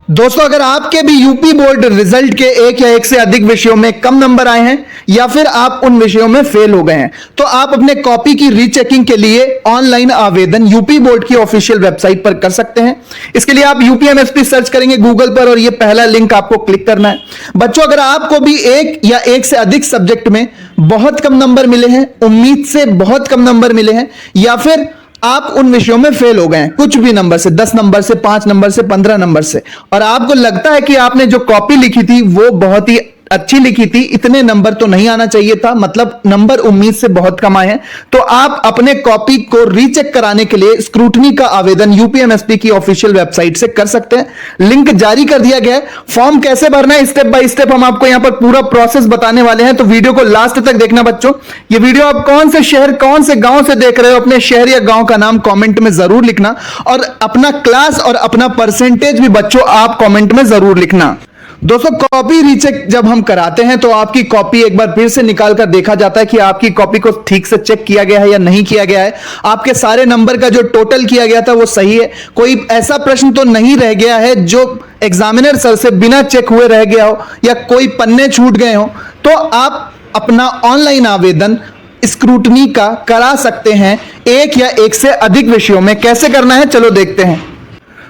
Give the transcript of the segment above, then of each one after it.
दोस्तों, अगर आपके भी यूपी बोर्ड रिजल्ट के एक या एक से अधिक विषयों में कम नंबर आए हैं या फिर आप उन विषयों में फेल हो गए हैं, तो आप अपने कॉपी की रीचेकिंग के लिए ऑनलाइन आवेदन यूपी बोर्ड की ऑफिशियल वेबसाइट पर कर सकते हैं। इसके लिए आप यूपीएमएसपी सर्च करेंगे गूगल पर और यह पहला लिंक आपको क्लिक करना है। बच्चों, अगर आपको भी एक या एक से अधिक सब्जेक्ट में बहुत कम नंबर मिले हैं, उम्मीद से बहुत कम नंबर मिले हैं, या फिर आप उन विषयों में फेल हो गए हैं कुछ भी नंबर से, 10 नंबर से, 5 नंबर से, 15 नंबर से, और आपको लगता है कि आपने जो कॉपी लिखी थी वो बहुत ही अच्छी लिखी थी, इतने नंबर तो नहीं आना चाहिए था, मतलब नंबर उम्मीद से बहुत कम आए हैं, तो आप अपने कॉपी को रीचेक कराने के लिए स्क्रूटनी का आवेदन यूपीएमएसपी की ऑफिशियल वेबसाइट से कर सकते हैं। लिंक जारी कर दिया गया है। फॉर्म कैसे भरना है स्टेप बाय स्टेप हम आपको यहां पर पूरा प्रोसेस बताने वाले हैं, तो वीडियो को लास्ट तक देखना बच्चों। ये वीडियो आप कौन से शहर, कौन से गांव से देख रहे हो, अपने शहर या गांव का नाम कमेंट में जरूर लिखना, और अपना क्लास और अपना परसेंटेज भी बच्चों आप कमेंट में जरूर लिखना। दोस्तों, कॉपी रीचेक जब हम कराते हैं तो आपकी कॉपी एक बार फिर से निकाल कर देखा जाता है कि आपकी कॉपी को ठीक से चेक किया गया है या नहीं किया गया है, आपके सारे नंबर का जो टोटल किया गया था वो सही है, कोई ऐसा प्रश्न तो नहीं रह गया है जो एग्जामिनर सर से बिना चेक हुए रह गया हो, या कोई पन्ने छूट गए हो, तो आप अपना ऑनलाइन आवेदन स्क्रूटनी का करा सकते हैं एक या एक से अधिक विषयों में। कैसे करना है चलो देखते हैं।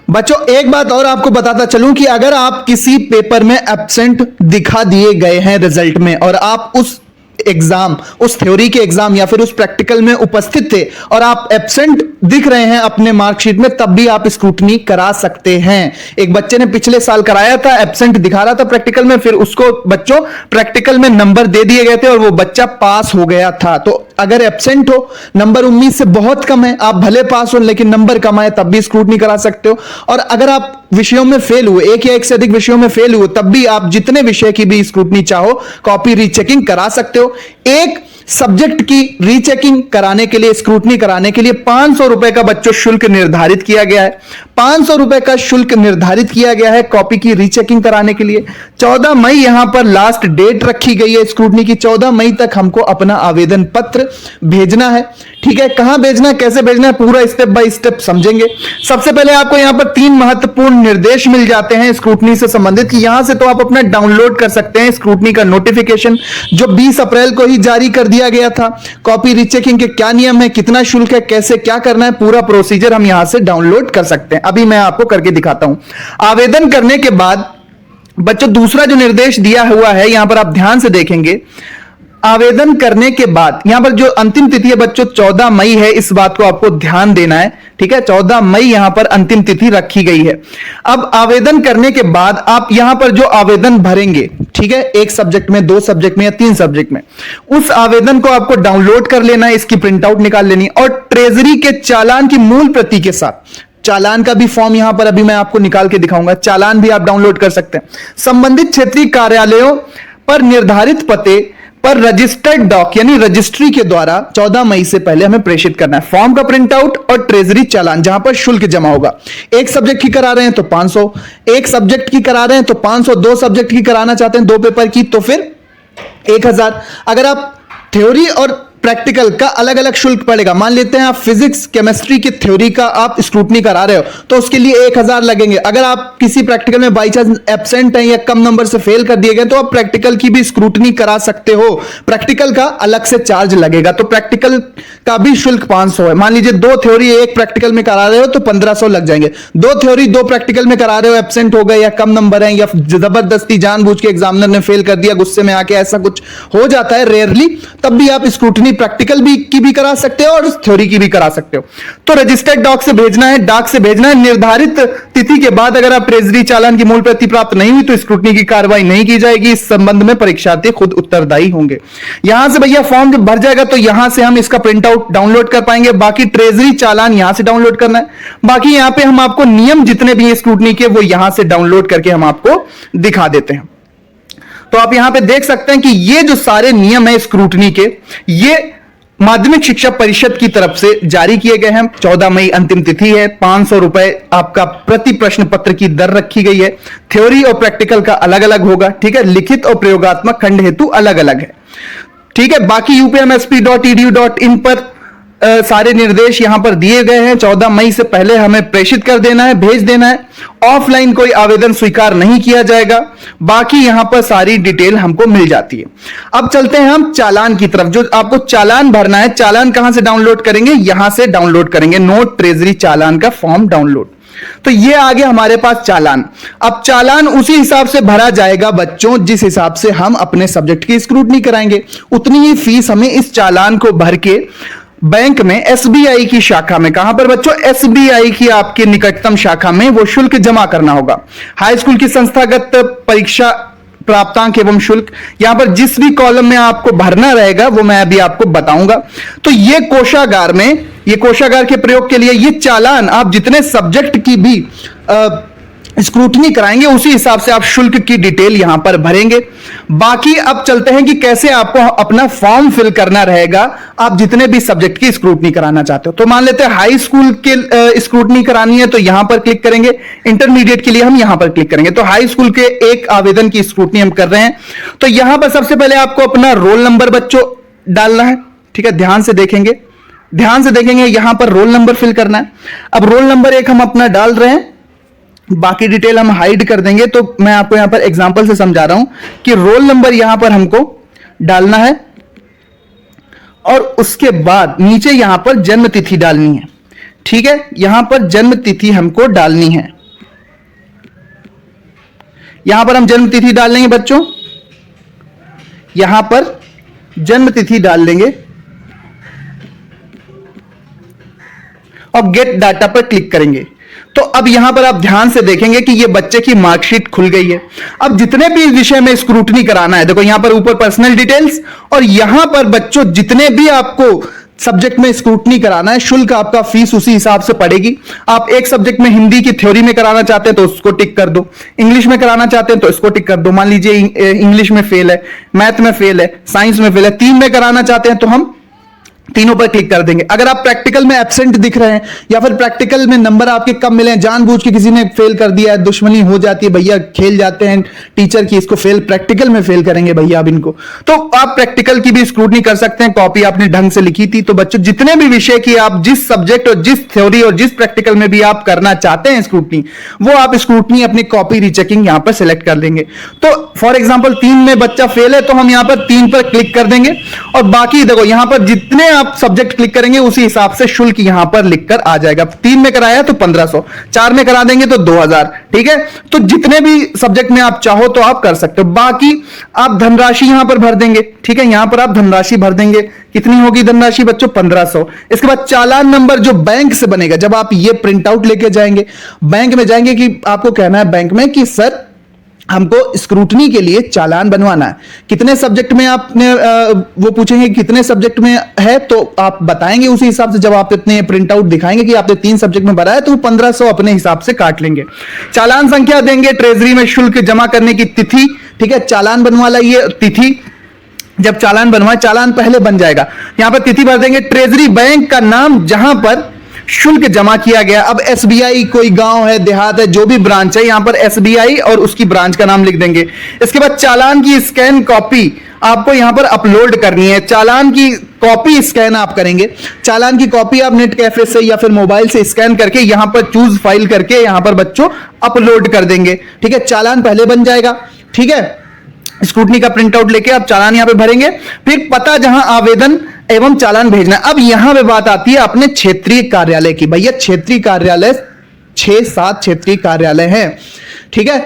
बच्चों, एक बात और आपको बताता चलूं कि अगर आप किसी पेपर में एब्सेंट दिखा दिए गए हैं रिजल्ट में, और आप उस एग्जाम, उस थ्योरी के एग्जाम या फिर उस प्रैक्टिकल में उपस्थित थे और आप एब्सेंट दिख रहे हैं अपने मार्कशीट में, तब भी आप स्क्रूटनी करा सकते हैं। एक बच्चे ने पिछले साल कराया था, एब्सेंट दिखा रहा था प्रैक्टिकल में, फिर उसको बच्चों प्रैक्टिकल में नंबर दे दिए गए थे और वो बच्चा पास हो गया था। तो अगर एब्सेंट हो, नंबर उम्मीद से बहुत कम है, आप भले पास हो लेकिन नंबर कम आए, तब भी स्क्रूटनी करा सकते हो। और अगर आप विषयों में फेल हुए, एक या एक से अधिक विषयों में फेल हुए, तब भी आप जितने विषय की भी स्क्रूटनी चाहो कॉपी रीचेकिंग करा सकते हो। एक सब्जेक्ट की रीचेकिंग कराने के लिए, स्क्रूटनी कराने के लिए 500 रुपए का बच्चों शुल्क निर्धारित किया गया है। 500 रुपए का शुल्क निर्धारित किया गया है कॉपी की रीचेकिंग कराने के लिए। 14 मई यहां पर लास्ट डेट रखी गई है स्क्रूटनी की। 14 मई तक हमको अपना आवेदन पत्र भेजना है। ठीक है, कहां भेजना है, कैसे भेजना है, पूरा स्टेप बाय स्टेप समझेंगे। सबसे पहले आपको यहां पर 3 महत्वपूर्ण निर्देश मिल जाते हैं स्क्रूटनी से संबंधित, कि यहां से तो आप अपना डाउनलोड कर सकते हैं स्क्रूटनी का नोटिफिकेशन जो 20 अप्रैल को ही जारी कर दिया गया था। कॉपी रीचेकिंग के क्या नियम है, कितना शुल्क है, कैसे क्या करना है, पूरा प्रोसीजर हम यहां से डाउनलोड कर सकते हैं। अभी मैं आपको करके दिखाता हूं। आवेदन करने के बाद बच्चों दूसरा जो निर्देश दिया हुआ है यहां पर आप ध्यान से देखेंगे, आवेदन करने के बाद यहां पर जो अंतिम तिथि है बच्चों 14 मई है, इस बात को आपको ध्यान देना है। ठीक है, 14 मई यहां पर अंतिम तिथि रखी गई है। अब आवेदन करने के बाद आप यहां पर जो आवेदन भरेंगे, ठीक है, एक सब्जेक्ट में, 2 सब्जेक्ट में या 3 सब्जेक्ट में, उस आवेदन को आपको डाउनलोड कर लेना है, इसकी प्रिंट आउट निकाल लेनी है, और ट्रेजरी के चालान की मूल प्रति के साथ, चालान का भी फॉर्म यहां पर अभी मैं आपको निकाल के दिखाऊंगा, चालान भी आप डाउनलोड कर सकते हैं, संबंधित क्षेत्रीय कार्यालयों पर निर्धारित पते पर रजिस्टर्ड डॉक यानी रजिस्ट्री के द्वारा 14 मई से पहले हमें प्रेषित करना है। फॉर्म का प्रिंट आउट और ट्रेजरी चालान जहां पर शुल्क जमा होगा। एक सब्जेक्ट की करा रहे हैं तो 500, एक सब्जेक्ट की करा रहे हैं तो 500, 2 सब्जेक्ट की कराना चाहते हैं 2 पेपर की तो फिर 1000। अगर आप थ्योरी और प्रैक्टिकल का अलग अलग शुल्क पड़ेगा, मान लेते हैं आप फिजिक्स केमिस्ट्री की थ्योरी का आप स्क्रूटनी करा रहे हो तो उसके लिए 1000 लगेंगे। अगर आप किसी प्रैक्टिकल में बाई चांस एब्सेंट हैं या कम नंबर से फेल कर दिए गए तो आप प्रैक्टिकल की भी स्क्रूटनी करा सकते हो, प्रैक्टिकल का अलग से चार्ज लगेगा, तो प्रैक्टिकल का भी शुल्क 500 है। मान लीजिए 2 थ्योरी एक प्रैक्टिकल में करा रहे हो तो 1500 लग जाएंगे। 2 थ्योरी 2 प्रैक्टिकल में करा रहे हो, एब्सेंट हो गए या कम नंबर है या जबरदस्ती जानबूझ के एग्जामिनर ने फेल कर दिया गुस्से में आके, ऐसा कुछ हो जाता है रेयरली, तब भी आप स्क्रूटनी प्रैक्टिकल की भी करा सकते हो और थ्योरी की भी करा सकते हो। तो रजिस्टर्ड डॉक से भेजना है, डाक से भेजना है। निर्धारित तिथि के बाद अगर आप ट्रेजरी चालान की मूल प्रति प्राप्त नहीं हुई तो स्क्रूटनी की कार्रवाई नहीं की जाएगी। इस संबंध में परीक्षार्थी खुद उत्तरदायी होंगे। यहां से भैया फॉर्म जब भर जाएगा तो यहां से हम इसका प्रिंट आउट डाउनलोड कर पाएंगे। बाकी ट्रेजरी चालान यहां से डाउनलोड करना है। बाकी यहां पे हम आपको नियम जितने भी स्क्रूटनी के वो यहां से डाउनलोड करके हम आपको दिखा देते हैं। तो आप यहां पे देख सकते हैं कि ये जो सारे नियम है स्क्रूटनी के, ये माध्यमिक शिक्षा परिषद की तरफ से जारी किए गए हैं। 14 मई अंतिम तिथि है। 500 रुपए आपका प्रति प्रश्न पत्र की दर रखी गई है। थ्योरी और प्रैक्टिकल का अलग अलग होगा। ठीक है, लिखित और प्रयोगात्मक खंड हेतु अलग अलग है। ठीक है, बाकी upmsp.edu.in पर सारे निर्देश यहां पर दिए गए हैं। 14 मई से पहले हमें प्रेषित कर देना है, भेज देना है। ऑफलाइन कोई आवेदन स्वीकार नहीं किया जाएगा। बाकी यहां पर सारी डिटेल हमको मिल जाती है। अब चलते हैं हम चालान की तरफ। जो आपको चालान भरना है, चालान कहां से डाउनलोड करेंगे? यहां से डाउनलोड करेंगे, नोट ट्रेजरी चालान का फॉर्म डाउनलोड। तो ये आ गया हमारे पास चालान। अब चालान उसी हिसाब से भरा जाएगा बच्चों, जिस हिसाब से हम अपने सब्जेक्ट की स्क्रूटनी कराएंगे। उतनी ही फीस हमें इस चालान को भर के बैंक में, एसबीआई की शाखा में, कहां पर बच्चों? एसबीआई की आपके निकटतम शाखा में वो शुल्क जमा करना होगा। हाई स्कूल की संस्थागत परीक्षा प्राप्तांक एवं शुल्क, यहां पर जिस भी कॉलम में आपको भरना रहेगा वो मैं अभी आपको बताऊंगा। तो ये कोषागार में, ये कोषागार के प्रयोग के लिए ये चालान आप जितने सब्जेक्ट की भी स्क्रूटनी कराएंगे उसी हिसाब से आप शुल्क की डिटेल यहां पर भरेंगे। बाकी अब चलते हैं कि कैसे आपको अपना फॉर्म फिल करना रहेगा आप जितने भी सब्जेक्ट की स्क्रूटनी कराना चाहते हो। तो मान लेते हैं हाई स्कूल के स्क्रूटनी करानी है तो यहां पर क्लिक करेंगे। इंटरमीडिएट के लिए हम यहां पर क्लिक करेंगे। तो हाई स्कूल के एक आवेदन की स्क्रूटनी हम कर रहे हैं। तो यहां पर सबसे पहले आपको अपना रोल नंबर बच्चों डालना है। ठीक है, ध्यान से देखेंगे, ध्यान से देखेंगे, यहां पर रोल नंबर फिल करना है। अब रोल नंबर 1 हम अपना डाल रहे हैं, बाकी डिटेल हम हाइड कर देंगे। तो मैं आपको यहां पर एग्जांपल से समझा रहा हूं कि रोल नंबर यहां पर हमको डालना है और उसके बाद नीचे यहां पर जन्म तिथि डालनी है। ठीक है, यहां पर जन्म तिथि हमको डालनी है। यहां पर हम जन्म तिथि डाल लेंगे बच्चों, यहां पर जन्म तिथि डाल लेंगे और गेट डाटा पर क्लिक करेंगे। तो अब यहां पर आप ध्यान से देखेंगे कि ये बच्चे की मार्कशीट खुल गई है। अब जितने भी विषय में स्क्रूटनी कराना है, देखो यहां पर ऊपर पर्सनल डिटेल्स और यहां पर बच्चों जितने भी आपको सब्जेक्ट में स्क्रूटनी कराना है, शुल्क आपका फीस उसी हिसाब से पड़ेगी। आप एक सब्जेक्ट में हिंदी की थ्योरी में कराना चाहते हैं तो उसको टिक कर दो, इंग्लिश में कराना चाहते हैं तो इसको टिक कर दो। मान लीजिए इंग्लिश में फेल है, मैथ में फेल है, साइंस में फेल है, 3 में कराना चाहते हैं तो हम तीनों पर क्लिक कर देंगे। अगर आप प्रैक्टिकल में एब्सेंट दिख रहे हैं या फिर प्रैक्टिकल में नंबर आपके कम मिले हैं, जानबूझ के किसी ने फेल कर दिया है, दुश्मनी हो जाती है, भैया खेल जाते हैं टीचर की, इसको फेल, प्रैक्टिकल में फेल करेंगे भैया अब इनको, तो आप प्रैक्टिकल की भी स्क्रूटनी कर सकते हैं। कॉपी आपने ढंग से लिखी थी। तो बच्चों जितने भी विषय की आप जिस सब्जेक्ट और जिस थ्योरी और जिस प्रैक्टिकल में भी आप करना चाहते हैं स्क्रूटनी, वो आप स्क्रूटनी अपनी कॉपी रीचेकिंग यहां पर सिलेक्ट कर लेंगे। तो फॉर एग्जाम्पल 3 में बच्चा फेल है तो हम यहां पर 3 पर क्लिक कर देंगे और बाकी देखो यहां पर जितने आप सब्जेक्ट क्लिक करेंगे उसी हिसाब से शुल्क यहां पर लिखकर आ जाएगा। 3 में कराया तो 1500, 4 में करा देंगे तो 2000। ठीक है, तो जितने भी सब्जेक्ट में आप चाहो तो आप कर सकते हो। बाकी आप धनराशि यहां पर भर देंगे। ठीक है, यहां पर आप धनराशि भर देंगे। कितनी होगी धनराशि बच्चों? 1500। इसके बाद चालान नंबर जो बैंक से बनेगा, जब आप ये प्रिंट आउट लेके जाएंगे, बैंक में जाएंगे कि आपको कहना है बैंक में कि सर हमको स्क्रूटनी के लिए चालान बनवाना है। कितने सब्जेक्ट में आपने वो पूछेंगे कितने सब्जेक्ट में है तो आप बताएंगे उसी हिसाब से। जब आप इतने प्रिंट आउट दिखाएंगे कि आपने 3 सब्जेक्ट में भरा है तो 1500 अपने हिसाब से काट लेंगे। चालान संख्या देंगे, ट्रेजरी में शुल्क जमा करने की तिथि। ठीक है, चालान बनवा लाइए, तिथि जब चालान बनवाए, चालान पहले बन जाएगा, यहां पर तिथि भर देंगे। ट्रेजरी बैंक का नाम जहां पर शुल्क जमा किया गया। अब एसबीआई कोई गांव है, देहात है, जो भी ब्रांच है, यहां पर एसबीआई और उसकी ब्रांच का नाम लिख देंगे। इसके बाद चालान की स्कैन कॉपी आपको यहां पर अपलोड करनी है। चालान की कॉपी स्कैन आप करेंगे। चालान की कॉपी आप नेट कैफे से या फिर मोबाइल से स्कैन करके यहां पर चूज फाइल करके यहां पर बच्चों अपलोड कर देंगे। ठीक है, चालान पहले बन जाएगा। ठीक है, स्क्रूटनी का प्रिंट आउट लेके आप चालान यहां पे भरेंगे। फिर पता जहां आवेदन एवं चालान भेजना। अब यहां पे बात आती है अपने क्षेत्रीय कार्यालय की। भैया क्षेत्रीय कार्यालय 6-7 क्षेत्रीय कार्यालय हैं। ठीक है,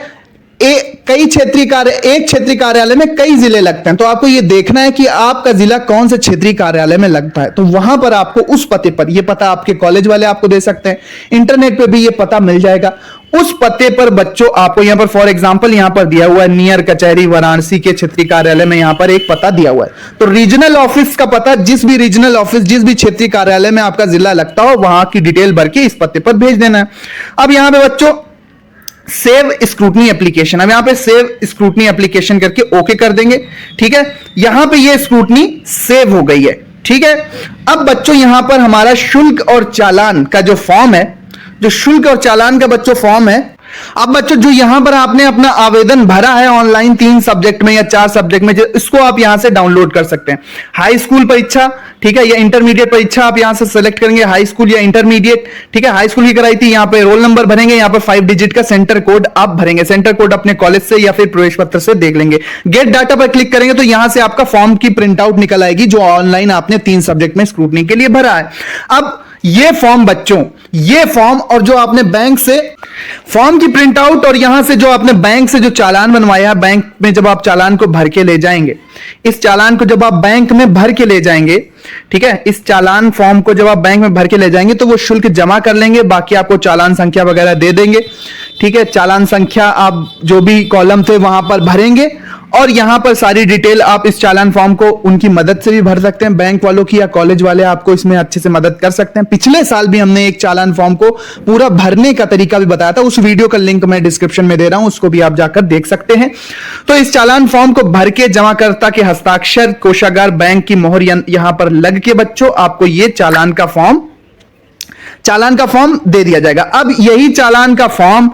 कई क्षेत्रीय एक क्षेत्रीय कार्यालय में कई जिले लगते हैं, तो आपको यह देखना है कि आपका जिला कौन से क्षेत्रीय कार्यालय में लगता है। तो वहां पर आपको उस पते पर, यह पता आपके कॉलेज वाले आपको दे सकते हैं, इंटरनेट पे भी यह पता मिल जाएगा। उस पते पर बच्चों आपको यहां पर फॉर एग्जांपल यहां पर दिया हुआ है नियर कचहरी वाराणसी के क्षेत्रीय कार्यालय में यहां पर एक पता दिया हुआ है। तो रीजनल ऑफिस का पता, जिस भी रीजनल ऑफिस, जिस भी क्षेत्रीय कार्यालय में आपका जिला लगता हो, वहां की डिटेल भर के इस पते पर भेज देना है। अब यहां पे बच्चों सेव स्क्रूटनी एप्लीकेशन, अब यहां पे सेव स्क्रूटनी एप्लीकेशन करके ओके कर देंगे। ठीक है, यहां पे ये स्क्रूटनी सेव हो गई है। ठीक है, अब बच्चों यहां पर हमारा शुल्क और चालान का जो फॉर्म है, जो शुल्क और चालान का बच्चों फॉर्म है, अब बच्चों जो यहां पर आपने अपना आवेदन भरा है ऑनलाइन 3 सब्जेक्ट में या 4 सब्जेक्ट में, इसको आप यहां से डाउनलोड कर सकते हैं। हाई स्कूल परीक्षा, ठीक है, या इंटरमीडिएट परीक्षा आप यहां से सेलेक्ट करेंगे, हाई स्कूल या इंटरमीडिएट, ठीक है। हाई स्कूल की कराई थी, यहां पे रोल नंबर भरेंगे, यहां पर 5 डिजिट का सेंटर कोड आप भरेंगे, सेंटर कोड अपने कॉलेज से या फिर प्रवेश पत्र से देख लेंगे। गेट डाटा पर क्लिक करेंगे तो यहां से आपका फॉर्म की प्रिंट आउट निकल आएगी जो ऑनलाइन आपने 3 सब्जेक्ट में स्क्रूटनी के लिए भरा है। अब ये फॉर्म बच्चों, ये फॉर्म और जो आपने बैंक से फॉर्म की प्रिंट आउट और यहां से जो आपने बैंक से जो चालान बनवाया है, बैंक में जब आप चालान को भर के ले जाएंगे, इस चालान को जब आप बैंक में भर के ले जाएंगे, ठीक है, इस चालान फॉर्म को जब आप बैंक में भर के ले जाएंगे तो वो शुल्क जमा कर लेंगे, बाकी आपको चालान संख्या वगैरह दे देंगे, ठीक है। चालान संख्या आप जो भी कॉलम थे वहां पर भरेंगे और यहां पर सारी डिटेल आप इस चालान फॉर्म को उनकी मदद से भी भर सकते हैं, बैंक वालों की या कॉलेज वाले आपको इसमें अच्छे से मदद कर सकते हैं। पिछले साल भी हमने एक चालान फॉर्म को पूरा भरने का तरीका भी बताया था, उस वीडियो का लिंक मैं डिस्क्रिप्शन में दे रहा हूं, उसको भी आप जाकर देख सकते हैं। तो इस चालान फॉर्म को भर के जमाकर्ता के हस्ताक्षर, कोषागार, बैंक की मोहर यहां पर लग के बच्चों आपको ये चालान का फॉर्म दे दिया जाएगा। अब यही चालान का फॉर्म,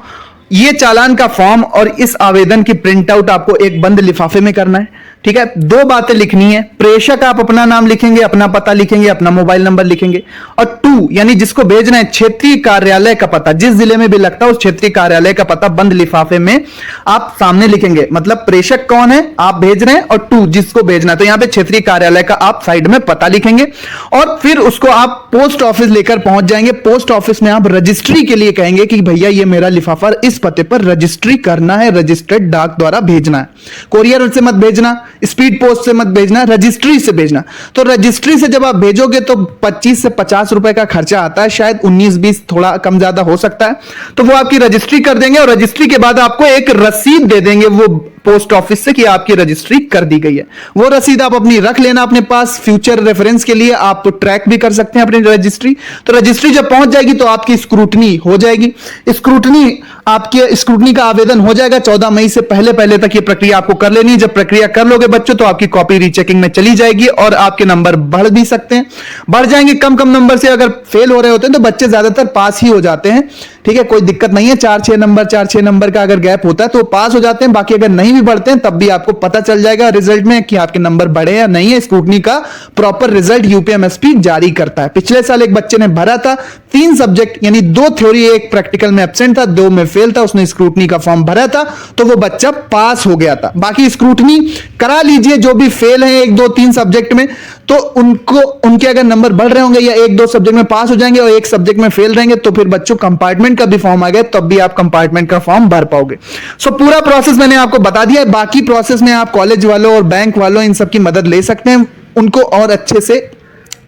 ये चालान का फॉर्म और इस आवेदन की प्रिंट आउट आपको एक बंद लिफाफे में करना है, ठीक है। 2 बातें लिखनी है, प्रेषक आप अपना नाम लिखेंगे, अपना पता लिखेंगे, अपना मोबाइल नंबर लिखेंगे, और 2 यानी जिसको भेजना है क्षेत्रीय कार्यालय का पता, जिस जिले में भी लगता है उस क्षेत्रीय कार्यालय का पता बंद लिफाफे में आप सामने लिखेंगे। मतलब प्रेषक कौन है आप भेज रहे हैं और 2 जिसको भेजना है, तो यहां पे क्षेत्रीय कार्यालय का आप साइड में पता लिखेंगे और फिर उसको आप पोस्ट ऑफिस लेकर पहुंच जाएंगे। पोस्ट ऑफिस में आप रजिस्ट्री के लिए कहेंगे कि भैया ये मेरा लिफाफा इस पते पर रजिस्ट्री करना है, रजिस्टर्ड डाक द्वारा भेजना है, कोरियर से मत भेजना, स्पीड पोस्ट से मत भेजना, रजिस्ट्री से भेजना। तो रजिस्ट्री से जब आप भेजोगे तो 25 से 50 रुपए का खर्चा आता है, शायद 19-20 थोड़ा कम ज्यादा हो सकता है। तो वो आपकी रजिस्ट्री कर देंगे और रजिस्ट्री के बाद आपको एक रसीद दे देंगे वो पोस्ट ऑफिस से कि आपकी रजिस्ट्री कर दी गई है। वो रसीद आप अपनी रख लेना अपने पास, फ्यूचर रेफरेंस के लिए आप तो ट्रैक भी कर सकते हैं अपनी रजिस्ट्री। तो रजिस्ट्री जब पहुंच जाएगी तो आपकी स्क्रूटनी हो जाएगी। स्क्रूटनी का आवेदन हो जाएगा 14 मई से पहले तक ये प्रक्रिया आपको कर लेनी है। जब प्रक्रिया कर लोगे बच्चों तो आपकी कॉपी रीचेकिंग में चली जाएगी और आपके नंबर बढ़ भी सकते हैं, बढ़ जाएंगे। कम नंबर से अगर फेल हो रहे होते हैं तो बच्चे ज्यादातर पास ही हो जाते हैं, ठीक है, कोई दिक्कत नहीं है। 4-6 नंबर का अगर गैप होता है तो पास हो जाते हैं, बाकी अगर नहीं भी बढ़ते हैं तब भी आपको पता चल जाएगा रिजल्ट में कि आपके नंबर बढ़े या नहीं है। स्क्रूटनी का प्रॉपर रिजल्ट यूपीएमएसपी जारी करता है। पिछले साल एक बच्चे ने भरा था 3 सब्जेक्ट यानी 2 थ्योरी 1 प्रैक्टिकल में एब्सेंट था, 2 में फेल था, उसने स्क्रूटनी का फॉर्म भरा था तो वो बच्चा पास हो गया था। बाकी स्क्रूटनी करा लीजिए जो भी फेल है 1, 2, 3 सब्जेक्ट में, तो उनके अगर नंबर बढ़ रहे होंगे या 1-2 सब्जेक्ट में पास हो जाएंगे और 1 सब्जेक्ट में फेल रहेंगे तो फिर बच्चों कंपार्टमेंट का भी फॉर्म आ गया तब भी आप कंपार्टमेंट का फॉर्म भर पाओगे। सो पूरा प्रोसेस मैंने आपको बता दिया है। बाकी प्रोसेस में आप कॉलेज वालों और बैंक वालों इन सब की मदद ले सकते हैं, उनको और अच्छे से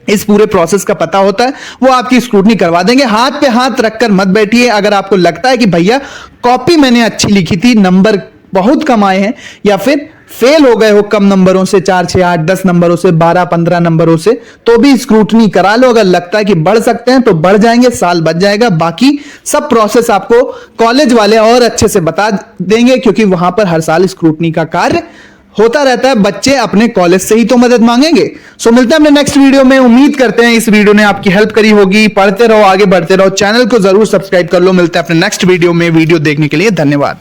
इस पूरे प्रोसेस का पता होता है, वो आपकी स्क्रूटनी करवा देंगे। हाथ पे हाथ रखकर मत बैठिए। अगर आपको लगता है कि भैया कॉपी मैंने अच्छी लिखी थी, नंबर बहुत कम आए हैं या फिर फेल हो गए हो कम नंबरों से, 4, 6, 8, 10 नंबरों से, 12, 15 नंबरों से, तो भी स्क्रूटनी करा लो। अगर लगता है कि बढ़ सकते हैं तो बढ़ जाएंगे, साल बच जाएगा। बाकी सब प्रोसेस आपको कॉलेज वाले और अच्छे से बता देंगे क्योंकि वहां पर हर साल स्क्रूटनी का कार्य होता रहता है। बच्चे अपने कॉलेज से ही तो मदद मांगेंगे। सो मिलते हैं अपने नेक्स्ट वीडियो में। उम्मीद करते हैं इस वीडियो ने आपकी हेल्प करी होगी। पढ़ते रहो, आगे बढ़ते रहो, चैनल को जरूर सब्सक्राइब कर लो। मिलते हैं अपने नेक्स्ट वीडियो में। वीडियो देखने के लिए धन्यवाद।